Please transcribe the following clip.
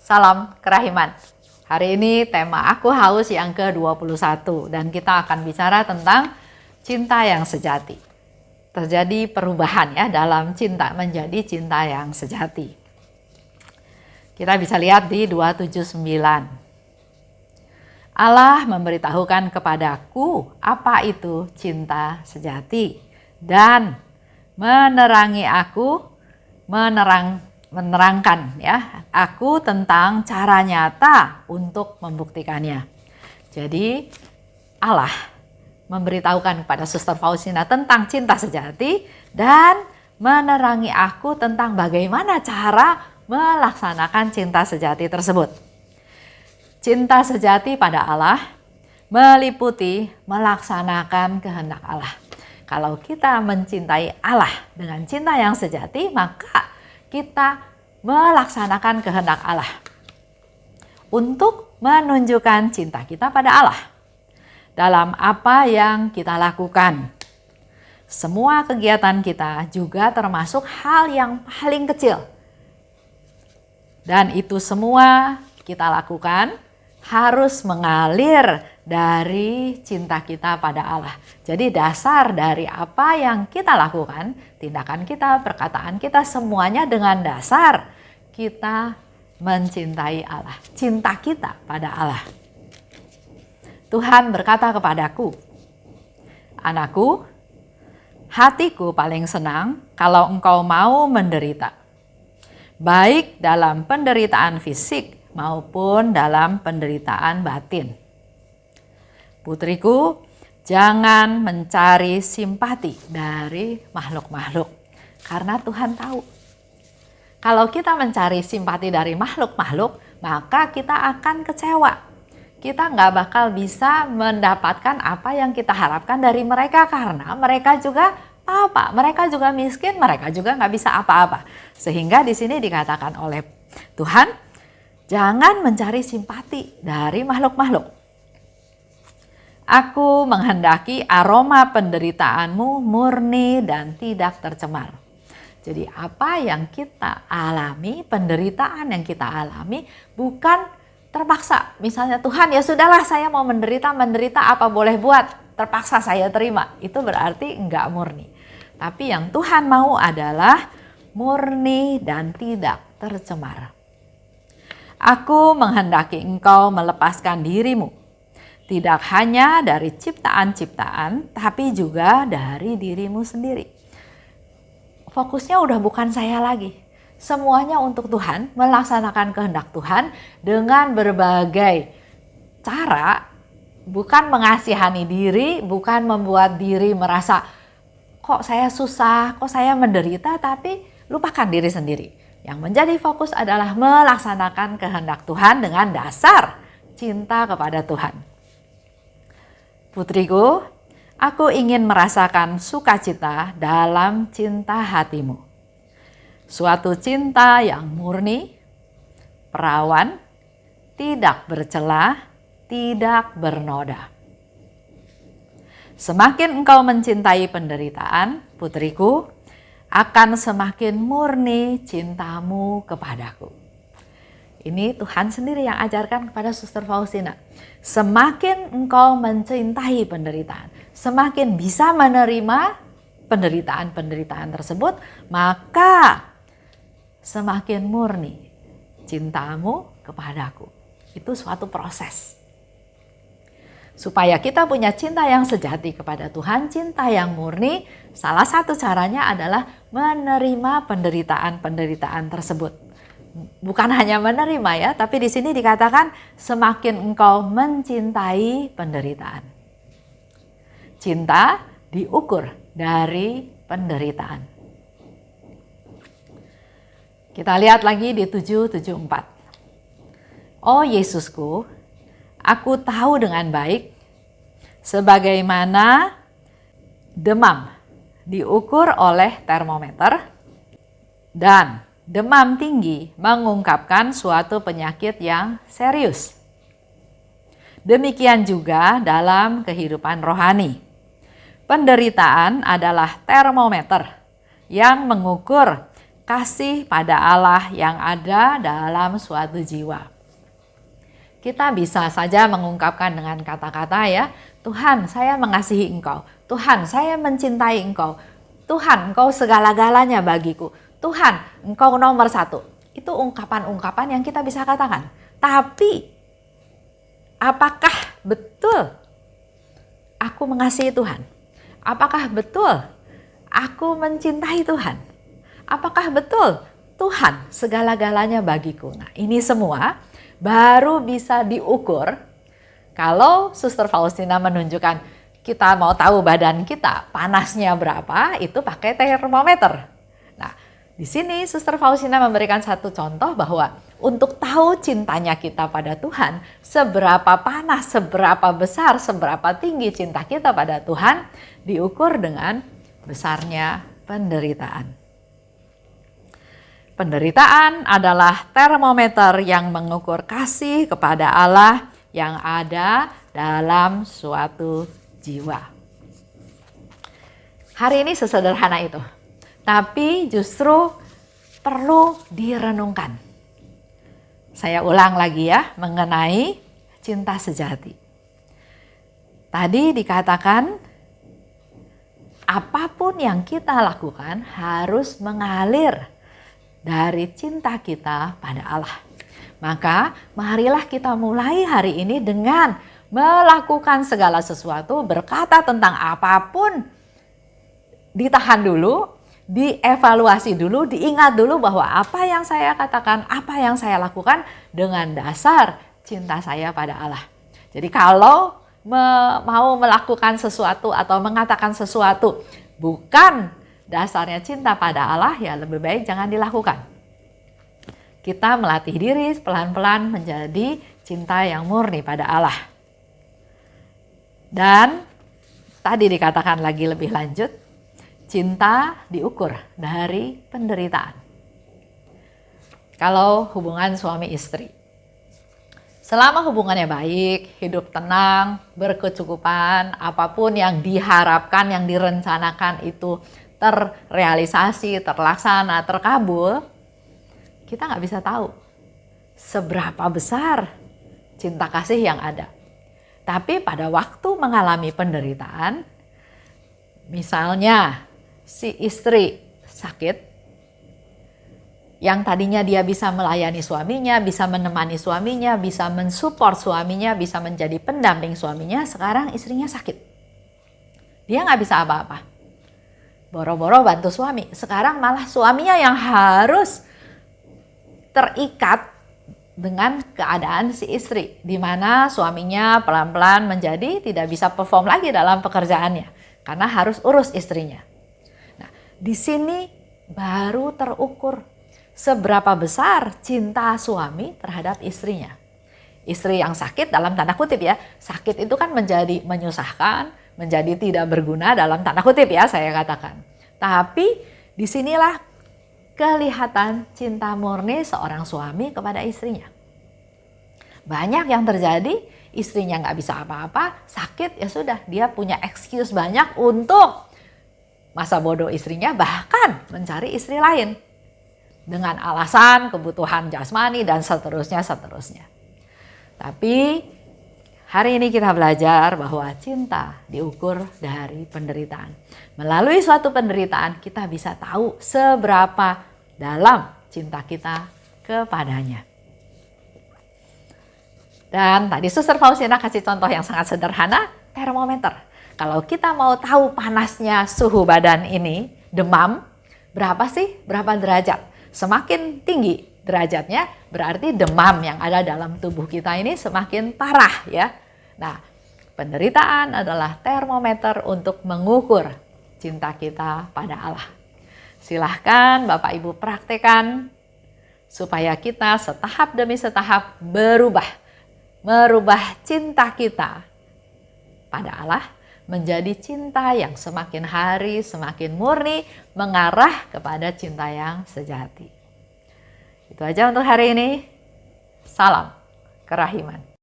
Salam kerahiman. Hari ini tema Aku Haus yang ke-21 dan kita akan bicara tentang cinta yang sejati. Terjadi perubahan ya dalam cinta menjadi cinta yang sejati. Kita bisa lihat di 279. Allah memberitahukan kepadaku apa itu cinta sejati dan menerangi aku, menerangkan ya aku tentang cara nyata untuk membuktikannya. Jadi Allah memberitahukan kepada Suster Faustina tentang cinta sejati dan menerangi aku tentang bagaimana cara melaksanakan cinta sejati tersebut. Cinta sejati pada Allah meliputi melaksanakan kehendak Allah. Kalau kita mencintai Allah dengan cinta yang sejati, maka kita melaksanakan kehendak Allah untuk menunjukkan cinta kita pada Allah dalam apa yang kita lakukan. Semua kegiatan kita juga termasuk hal yang paling kecil. Dan itu semua kita lakukan harus mengalir dari cinta kita pada Allah. Jadi dasar dari apa yang kita lakukan, tindakan kita, perkataan kita, semuanya dengan dasar kita mencintai Allah. Cinta kita pada Allah. Tuhan berkata kepadaku, anakku, hatiku paling senang kalau engkau mau menderita. Baik dalam penderitaan fisik maupun dalam penderitaan batin. Putriku, jangan mencari simpati dari makhluk-makhluk. Karena Tuhan tahu, kalau kita mencari simpati dari makhluk-makhluk, maka kita akan kecewa. Kita nggak bakal bisa mendapatkan apa yang kita harapkan dari mereka karena mereka juga apa? Mereka juga miskin, mereka juga nggak bisa apa-apa. Sehingga di sini dikatakan oleh Tuhan, jangan mencari simpati dari makhluk-makhluk. Aku menghendaki aroma penderitaanmu murni dan tidak tercemar. Jadi apa yang kita alami, penderitaan yang kita alami bukan terpaksa. Misalnya Tuhan ya sudahlah saya mau menderita apa boleh buat, terpaksa saya terima. Itu berarti enggak murni. Tapi yang Tuhan mau adalah murni dan tidak tercemar. Aku menghendaki engkau melepaskan dirimu, tidak hanya dari ciptaan-ciptaan, tapi juga dari dirimu sendiri. Fokusnya udah bukan saya lagi. Semuanya untuk Tuhan, melaksanakan kehendak Tuhan dengan berbagai cara, bukan mengasihani diri, bukan membuat diri merasa, kok saya susah, kok saya menderita, tapi lupakan diri sendiri. Yang menjadi fokus adalah melaksanakan kehendak Tuhan dengan dasar cinta kepada Tuhan. Putriku, aku ingin merasakan sukacita dalam cinta hatimu. Suatu cinta yang murni, perawan, tidak bercela, tidak bernoda. Semakin engkau mencintai penderitaan, putriku, akan semakin murni cintamu kepadaku. Ini Tuhan sendiri yang ajarkan kepada Suster Faustina. Semakin engkau mencintai penderitaan, semakin bisa menerima penderitaan-penderitaan tersebut, maka semakin murni cintamu kepadaku. Itu suatu proses. Supaya kita punya cinta yang sejati kepada Tuhan, cinta yang murni, salah satu caranya adalah menerima penderitaan-penderitaan tersebut. Bukan hanya menerima ya, tapi di sini dikatakan semakin engkau mencintai penderitaan. Cinta diukur dari penderitaan. Kita lihat lagi di 774. Oh Yesusku, aku tahu dengan baik sebagaimana demam diukur oleh termometer dan demam tinggi mengungkapkan suatu penyakit yang serius. Demikian juga dalam kehidupan rohani. Penderitaan adalah termometer yang mengukur kasih pada Allah yang ada dalam suatu jiwa. Kita bisa saja mengungkapkan dengan kata-kata ya, Tuhan saya mengasihi Engkau, Tuhan saya mencintai Engkau, Tuhan Engkau segala-galanya bagiku, Tuhan Engkau nomor satu. Itu ungkapan-ungkapan yang kita bisa katakan. Tapi apakah betul aku mengasihi Tuhan? Apakah betul aku mencintai Tuhan? Apakah betul Tuhan segala-galanya bagiku? Nah, ini semua baru bisa diukur kalau Suster Faustina menunjukkan kita mau tahu badan kita panasnya berapa, itu pakai termometer. Nah, di sini Suster Faustina memberikan satu contoh bahwa untuk tahu cintanya kita pada Tuhan, seberapa panas, seberapa besar, seberapa tinggi cinta kita pada Tuhan, diukur dengan besarnya penderitaan. Penderitaan adalah termometer yang mengukur kasih kepada Allah yang ada dalam suatu jiwa. Hari ini sesederhana itu, tapi justru perlu direnungkan. Saya ulang lagi ya mengenai cinta sejati. Tadi dikatakan apapun yang kita lakukan harus mengalir dari cinta kita pada Allah. Maka marilah kita mulai hari ini dengan melakukan segala sesuatu, berkata tentang apapun, ditahan dulu, dievaluasi dulu, diingat dulu bahwa apa yang saya katakan, apa yang saya lakukan dengan dasar cinta saya pada Allah. Jadi kalau mau melakukan sesuatu atau mengatakan sesuatu bukan dasarnya cinta pada Allah, ya lebih baik jangan dilakukan. Kita melatih diri pelan-pelan menjadi cinta yang murni pada Allah. Dan tadi dikatakan lagi lebih lanjut, cinta diukur dari penderitaan. Kalau hubungan suami istri, selama hubungannya baik, hidup tenang, berkecukupan, apapun yang diharapkan, yang direncanakan itu terrealisasi, terlaksana, terkabul, kita nggak bisa tahu seberapa besar cinta kasih yang ada. Tapi pada waktu mengalami penderitaan, misalnya si istri sakit, yang tadinya dia bisa melayani suaminya, bisa menemani suaminya, bisa mensupport suaminya, bisa menjadi pendamping suaminya, sekarang istrinya sakit. Dia nggak bisa apa-apa. Boro-boro bantu suami. Sekarang malah suaminya yang harus terikat dengan keadaan si istri, di mana suaminya pelan-pelan menjadi tidak bisa perform lagi dalam pekerjaannya karena harus urus istrinya. Nah, di sini baru terukur seberapa besar cinta suami terhadap istrinya. Istri yang sakit dalam tanda kutip ya, sakit itu kan menjadi menyusahkan, menjadi tidak berguna dalam tanda kutip ya saya katakan. Tapi disinilah kelihatan cinta murni seorang suami kepada istrinya. Banyak yang terjadi, istrinya nggak bisa apa-apa, sakit ya sudah, dia punya excuse banyak untuk masa bodoh istrinya, bahkan mencari istri lain dengan alasan kebutuhan jasmani dan seterusnya. Tapi hari ini kita belajar bahwa cinta diukur dari penderitaan. Melalui suatu penderitaan kita bisa tahu seberapa dalam cinta kita kepadanya. Dan tadi Suster Faustina kasih contoh yang sangat sederhana, termometer. Kalau kita mau tahu panasnya suhu badan ini, demam, berapa sih? Berapa derajat? Semakin tinggi derajatnya berarti demam yang ada dalam tubuh kita ini semakin parah ya. Nah, penderitaan adalah termometer untuk mengukur cinta kita pada Allah. Silahkan Bapak Ibu praktekan supaya kita setahap demi setahap merubah cinta kita pada Allah menjadi cinta yang semakin hari semakin murni mengarah kepada cinta yang sejati. Itu aja untuk hari ini. Salam kerahiman.